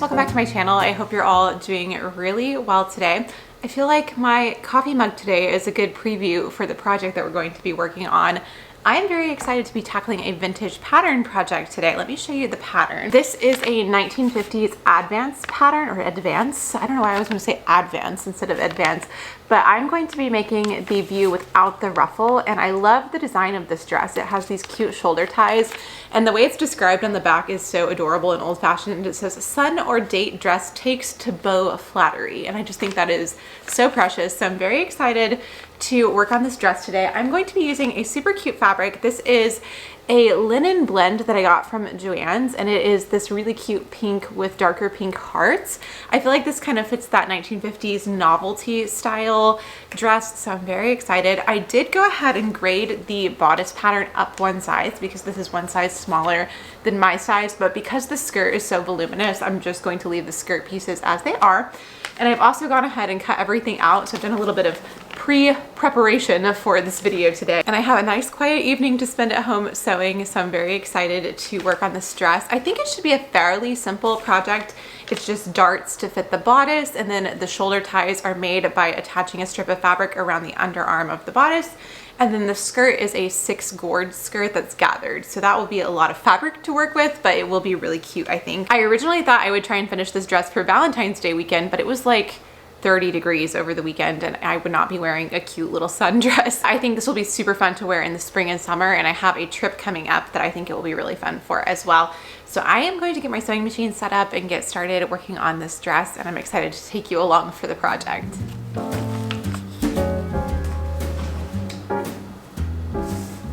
welcome back to my channel. I hope you're all doing really well today. I feel like my coffee mug today is a good preview for the project that we're going to be working on. I'm very excited to be tackling a vintage pattern project today. Let me show you the pattern. This is a 1950s advance pattern, or advance. I don't know why I was going to say advance instead of advance, but I'm going to be making the view without the ruffle, and I love the design of this dress. It has these cute shoulder ties, and the way it's described on the back is so adorable and old-fashioned. It says, "Son or date dress takes to bow flattery," and I just think that is so precious. So I'm very excited to work on this dress today. I'm going to be using a super cute fabric. This is a linen blend that I got from Joann's, and it is this really cute pink with darker pink hearts. I feel like this kind of fits that 1950s novelty style dress, so I'm very excited. I did go ahead and grade the bodice pattern up one size because this is one size smaller than my size, but because the skirt is so voluminous, I'm just going to leave the skirt pieces as they are. And I've also gone ahead and cut everything out, so I've done a little bit of pre-preparation for this video today. And I have a nice quiet evening to spend at home sewing, so I'm very excited to work on this dress. I think it should be a fairly simple project. It's just darts to fit the bodice, and then the shoulder ties are made by attaching a strip of fabric around the underarm of the bodice. And then the skirt is a 6 gourd skirt that's gathered. So that will be a lot of fabric to work with, but it will be really cute, I think. I originally thought I would try and finish this dress for Valentine's Day weekend, but it was like 30 degrees over the weekend, and I would not be wearing a cute little sundress. I think this will be super fun to wear in the spring and summer, and I have a trip coming up that I think it will be really fun for as well. So I am going to get my sewing machine set up and get started working on this dress, and I'm excited to take you along for the project.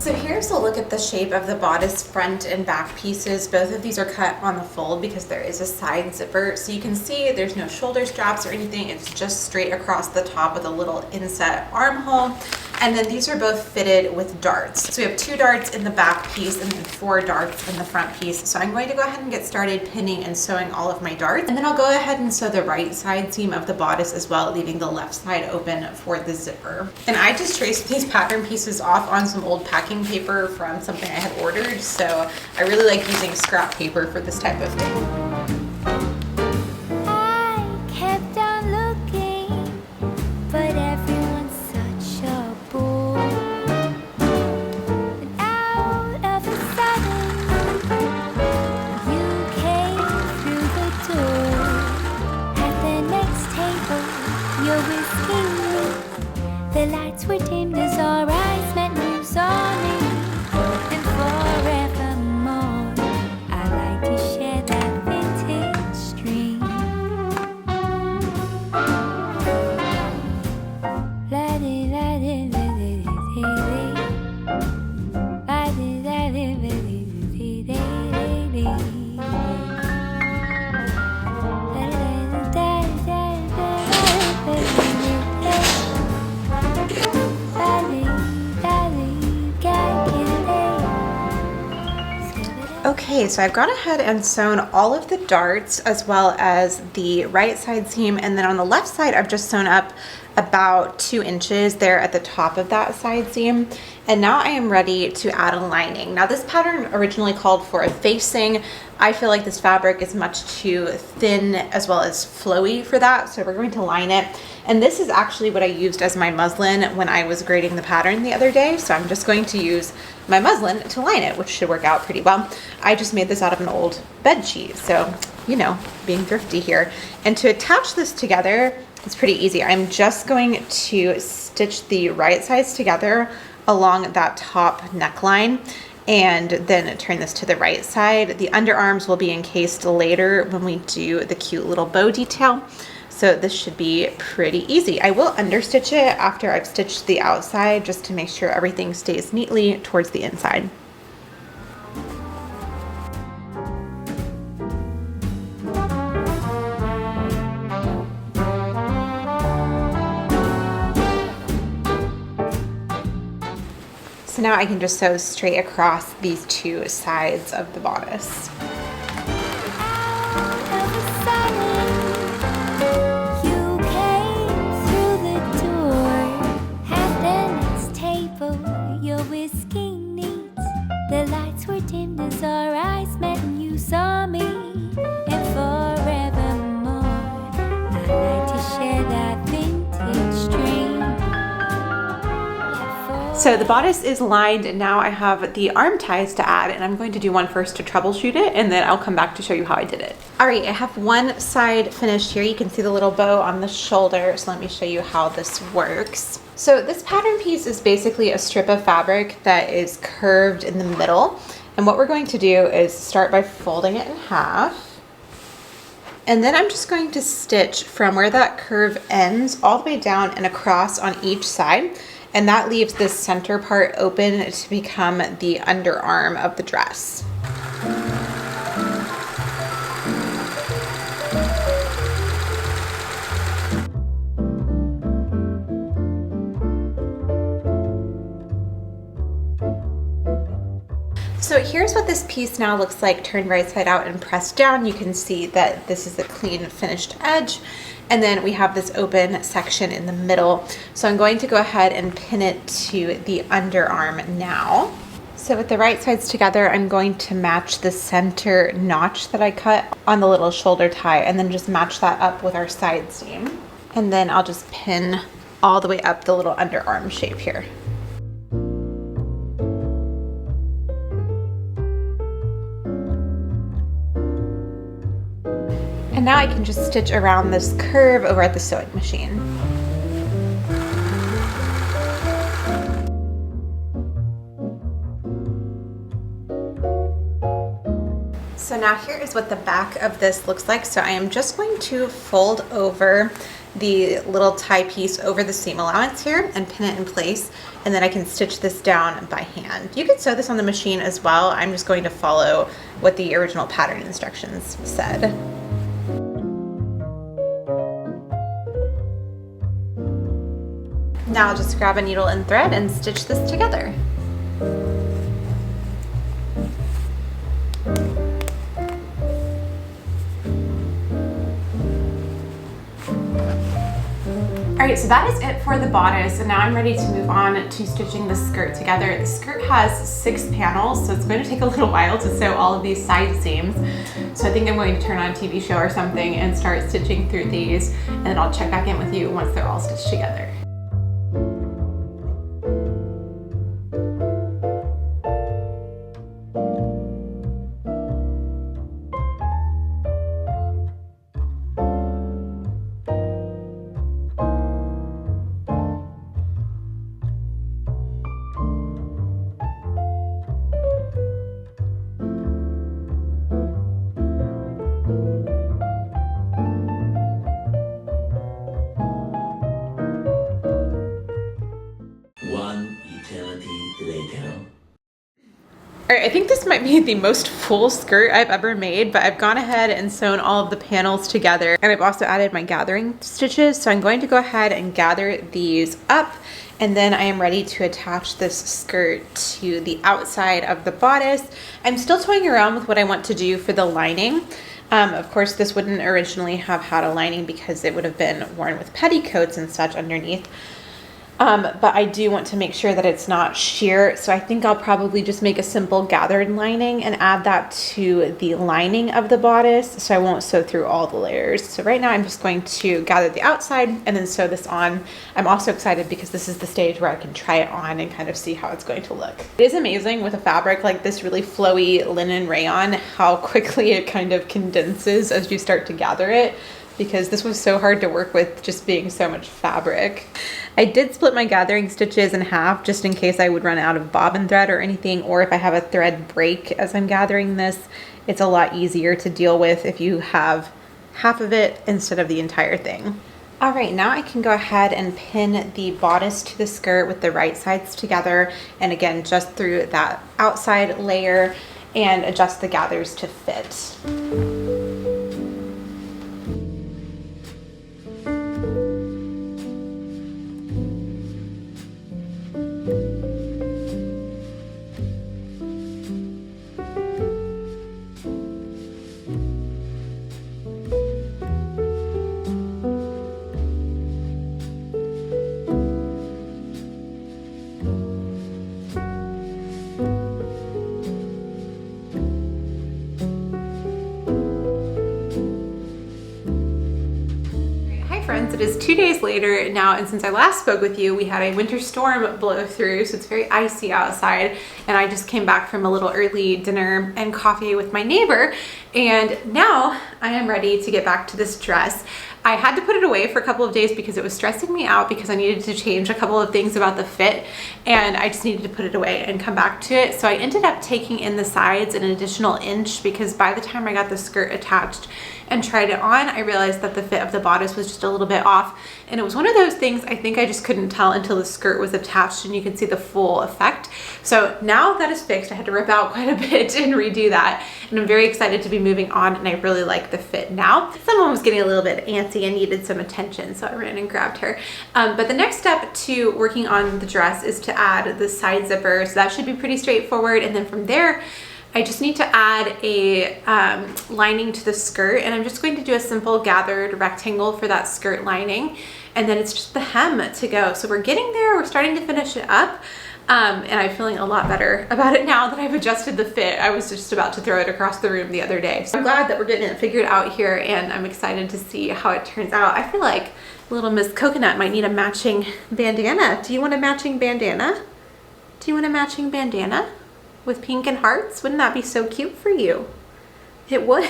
So here's a look at the shape of the bodice front and back pieces. Both of these are cut on the fold because there is a side zipper. So you can see there's no shoulder straps or anything. It's just straight across the top with a little inset armhole. And then these are both fitted with darts. So we have 2 darts in the back piece and then 4 darts in the front piece. So I'm going to go ahead and get started pinning and sewing all of my darts. And then I'll go ahead and sew the right side seam of the bodice as well, leaving the left side open for the zipper. And I just traced these pattern pieces off on some old packing paper from something I had ordered. So I really like using scrap paper for this type of thing. The lights were dimmed as our eyes met and you saw me. And forevermore I like to share that vintage dream. Okay, so I've gone ahead and sewn all of the darts as well as the right side seam, and then on the left side I've just sewn up about 2 inches there at the top of that side seam. And now I am ready to add a lining. Now this pattern originally called for a facing. I feel like this fabric is much too thin as well as flowy for that, so we're going to line it. And this is actually what I used as my muslin when I was grading the pattern the other day, so I'm just going to use my muslin to line it, which should work out pretty well. I just made this out of an old bed sheet, so you know, being thrifty here. And to attach this together, it's pretty easy. I'm just going to stitch the right sides together along that top neckline and then turn this to the right side. The underarms will be encased later when we do the cute little bow detail. So this should be pretty easy. I will understitch it after I've stitched the outside just to make sure everything stays neatly towards the inside. So now I can just sew straight across these 2 sides of the bodice. The lights were dimmed as our eyes met and you saw me. And forever So the bodice is lined and now I have the arm ties to add, and I'm going to do one first to troubleshoot it and then I'll come back to show you how I did it. All right, I have one side finished here. You can see the little bow on the shoulder. So let me show you how this works. So this pattern piece is basically a strip of fabric that is curved in the middle. And what we're going to do is start by folding it in half. And then I'm just going to stitch from where that curve ends all the way down and across on each side. And that leaves this center part open to become the underarm of the dress. So here's what this piece now looks like turned right side out and pressed down. You can see that this is a clean finished edge. And then we have this open section in the middle. So I'm going to go ahead and pin it to the underarm now. So with the right sides together, I'm going to match the center notch that I cut on the little shoulder tie and then just match that up with our side seam. And then I'll just pin all the way up the little underarm shape here. And now I can just stitch around this curve over at the sewing machine. So now here is what the back of this looks like. So I am just going to fold over the little tie piece over the seam allowance here and pin it in place. And then I can stitch this down by hand. You could sew this on the machine as well. I'm just going to follow what the original pattern instructions said. Now I'll just grab a needle and thread and stitch this together. All right, so that is it for the bodice, and now I'm ready to move on to stitching the skirt together. The skirt has 6 panels, so it's going to take a little while to sew all of these side seams. So I think I'm going to turn on a TV show or something and start stitching through these, and then I'll check back in with you once they're all stitched together. All right, I think this might be the most full skirt I've ever made, but I've gone ahead and sewn all of the panels together, and I've also added my gathering stitches. So I'm going to go ahead and gather these up, and then I am ready to attach this skirt to the outside of the bodice. I'm still toying around with what I want to do for the lining. Of course, this wouldn't originally have had a lining because it would have been worn with petticoats and such underneath. But I do want to make sure that it's not sheer, so I think I'll probably just make a simple gathered lining and add that to the lining of the bodice, so I won't sew through all the layers. So right now I'm just going to gather the outside and then sew this on. I'm also excited because this is the stage where I can try it on and kind of see how it's going to look. It is amazing with a fabric like this really flowy linen rayon how quickly it kind of condenses as you start to gather it, because this was so hard to work with just being so much fabric. I did split my gathering stitches in half just in case I would run out of bobbin thread or anything, or if I have a thread break as I'm gathering this. It's a lot easier to deal with if you have half of it instead of the entire thing. All right, now I can go ahead and pin the bodice to the skirt with the right sides together, and again, just through that outside layer, and adjust the gathers to fit. friends, it is 2 days later now, and since I last spoke with you, we had a winter storm blow through, so it's very icy outside, and I just came back from a little early dinner and coffee with my neighbor, and now I am ready to get back to this dress. I had to put it away for a couple of days because it was stressing me out because I needed to change a couple of things about the fit, and I just needed to put it away and come back to it. So I ended up taking in the sides an additional inch because by the time I got the skirt attached and tried it on, I realized that the fit of the bodice was just a little bit off, and it was one of those things I think I just couldn't tell until the skirt was attached and you can see the full effect. So now that is fixed. I had to rip out quite a bit and redo that, and I'm very excited to be moving on, and I really like the fit now. Someone was getting a little bit antsy and needed some attention, so I ran and grabbed her. But the next step to working on the dress is to add the side zipper, so that should be pretty straightforward, and then from there I just need to add a lining to the skirt, and I'm just going to do a simple gathered rectangle for that skirt lining, and then it's just the hem to go. So we're getting there, we're starting to finish it up, and I'm feeling a lot better about it now that I've adjusted the fit. I was just about to throw it across the room the other day. So I'm glad that we're getting it figured out here, and I'm excited to see how it turns out. I feel like little Miss Coconut might need a matching bandana. Do you want a matching bandana? Do you want a matching bandana with pink and hearts? Wouldn't that be so cute for you? It would.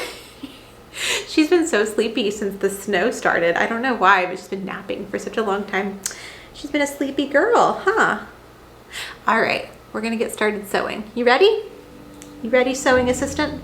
She's been so sleepy since the snow started. I don't know why, but she's been napping for such a long time. She's been a sleepy girl, huh? All right, we're gonna get started sewing. You ready? You ready, sewing assistant?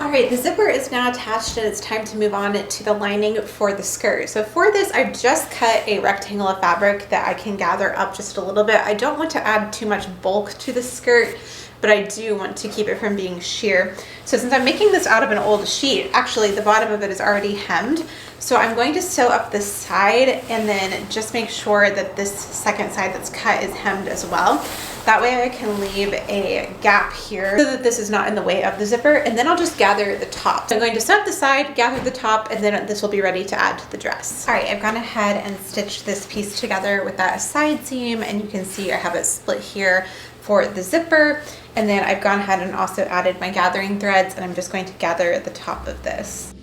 Alright, the zipper is now attached, and it's time to move on to the lining for the skirt. So for this, I just cut a rectangle of fabric that I can gather up just a little bit. I don't want to add too much bulk to the skirt, but I do want to keep it from being sheer. So since I'm making this out of an old sheet, actually the bottom of it is already hemmed. So I'm going to sew up this side and then just make sure that this second side that's cut is hemmed as well. That way I can leave a gap here so that this is not in the way of the zipper, and then I'll just gather the top. So I'm going to sew up the side, gather the top, and then this will be ready to add to the dress. All right, I've gone ahead and stitched this piece together with that side seam, and you can see I have it split here for the zipper, and then I've gone ahead and also added my gathering threads, and I'm just going to gather the top of this.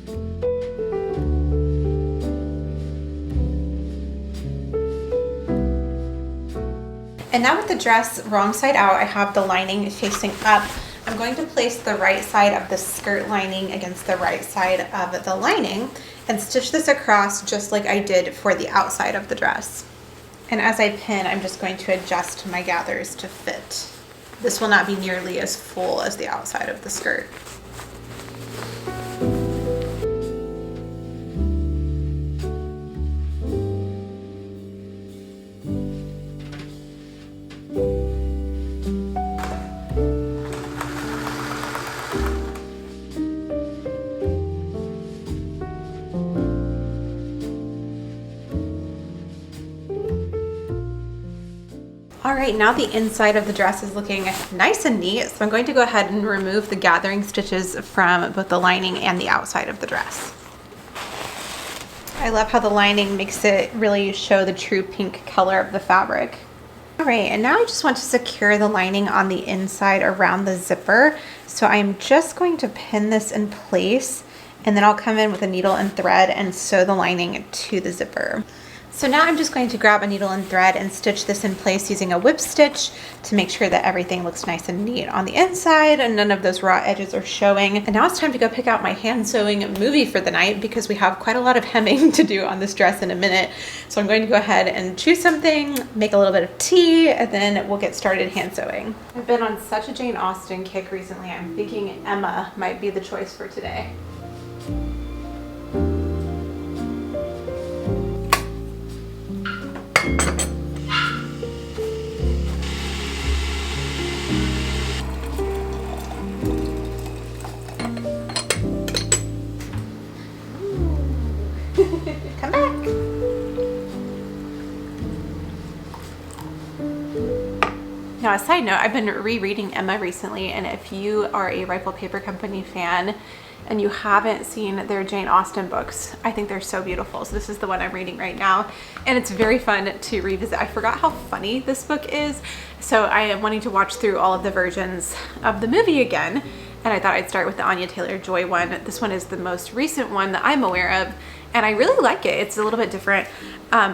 And now with the dress wrong side out, I have the lining facing up. I'm going to place the right side of the skirt lining against the right side of the lining and stitch this across just like I did for the outside of the dress. And as I pin, I'm just going to adjust my gathers to fit. This will not be nearly as full as the outside of the skirt. All right, now the inside of the dress is looking nice and neat, so I'm going to go ahead and remove the gathering stitches from both the lining and the outside of the dress. I love how the lining makes it really show the true pink color of the fabric. All right, and now I just want to secure the lining on the inside around the zipper. So I'm just going to pin this in place, and then I'll come in with a needle and thread and sew the lining to the zipper. So now I'm just going to grab a needle and thread and stitch this in place using a whip stitch to make sure that everything looks nice and neat on the inside and none of those raw edges are showing. And now it's time to go pick out my hand sewing movie for the night because we have quite a lot of hemming to do on this dress in a minute. So I'm going to go ahead and choose something, make a little bit of tea, and then we'll get started hand sewing. I've been on such a Jane Austen kick recently. I'm thinking Emma might be the choice for today. Come back. Now, a side note, I've been rereading Emma recently, and if you are a Rifle Paper Company fan, and you haven't seen their Jane Austen books, I think they're so beautiful. So this is the one I'm reading right now, and it's very fun to revisit. I forgot how funny this book is, so I am wanting to watch through all of the versions of the movie again, and I thought I'd start with the Anya Taylor-Joy one. This one is the most recent one that I'm aware of, and I really like it. It's a little bit different.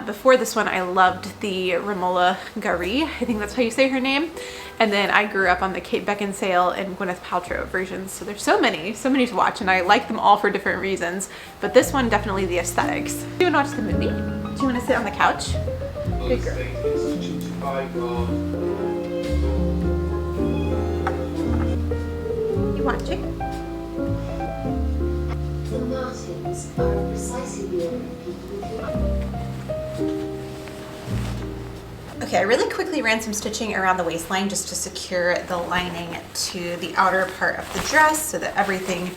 Before this one, I loved the Romola Gari, I think that's how you say her name. And then I grew up on the Kate Beckinsale and Gwyneth Paltrow versions. So there's so many to watch, and I like them all for different reasons. But this one, definitely the aesthetics. Do you want to watch the movie? Do you want to sit on the couch? Good girl. You watching? The Martins are precisely the only people who Okay, I really quickly ran some stitching around the waistline just to secure the lining to the outer part of the dress so that everything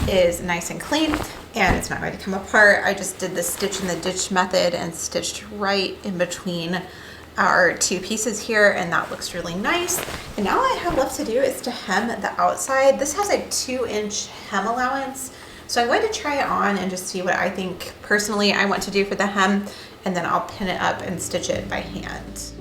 is nice and clean and it's not going to come apart. I just did the stitch in the ditch method and stitched right in between our two pieces here, and that looks really nice. And now all I have left to do is to hem the outside. This has a 2-inch hem allowance, so I'm going to try it on and just see what I think personally I want to do for the hem, and then I'll pin it up and stitch it by hand.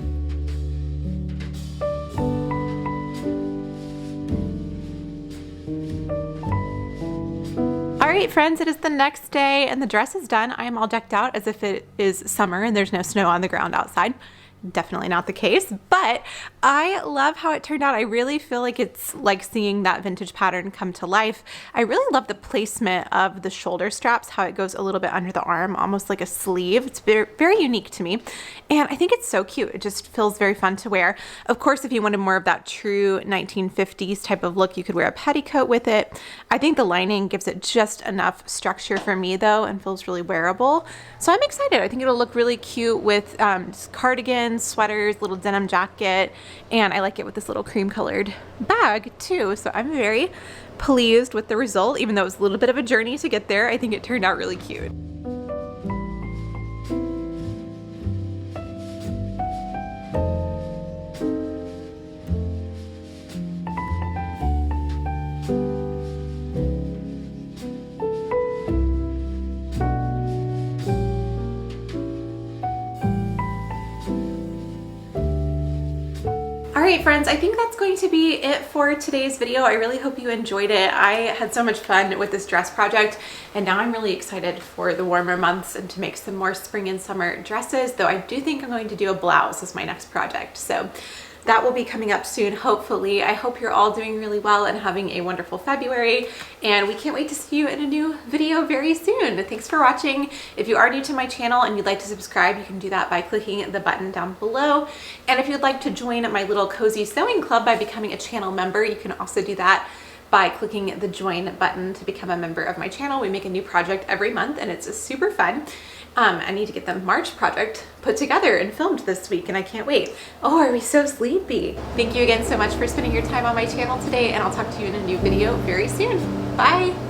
All right, friends, it is the next day and the dress is done. I am all decked out as if it is summer and there's no snow on the ground outside. Definitely not the case, but I love how it turned out. I really feel like it's like seeing that vintage pattern come to life. I really love the placement of the shoulder straps, how it goes a little bit under the arm, almost like a sleeve. It's very, very unique to me, and I think it's so cute. It just feels very fun to wear. Of course, if you wanted more of that true 1950s type of look, you could wear a petticoat with it. I think the lining gives it just enough structure for me though, and feels really wearable. So I'm excited. I think it'll look really cute with just cardigans, sweaters, little denim jacket, and I like it with this little cream colored bag too. So I'm very pleased with the result, even though it was a little bit of a journey to get there. I think it turned out really cute. Alright friends, I think that's going to be it for today's video. I really hope you enjoyed it. I had so much fun with this dress project, and now I'm really excited for the warmer months and to make some more spring and summer dresses, though I do think I'm going to do a blouse as my next project. So that will be coming up soon, hopefully. I hope you're all doing really well and having a wonderful February, and we can't wait to see you in a new video very soon. Thanks for watching. If you are new to my channel and you'd like to subscribe, you can do that by clicking the button down below. And if you'd like to join my little cozy sewing club by becoming a channel member, you can also do that by clicking the join button to become a member of my channel. We make a new project every month and it's super fun. I need to get the March project put together and filmed this week, and I can't wait. Oh, are we so sleepy? Thank you again so much for spending your time on my channel today, and I'll talk to you in a new video very soon. Bye.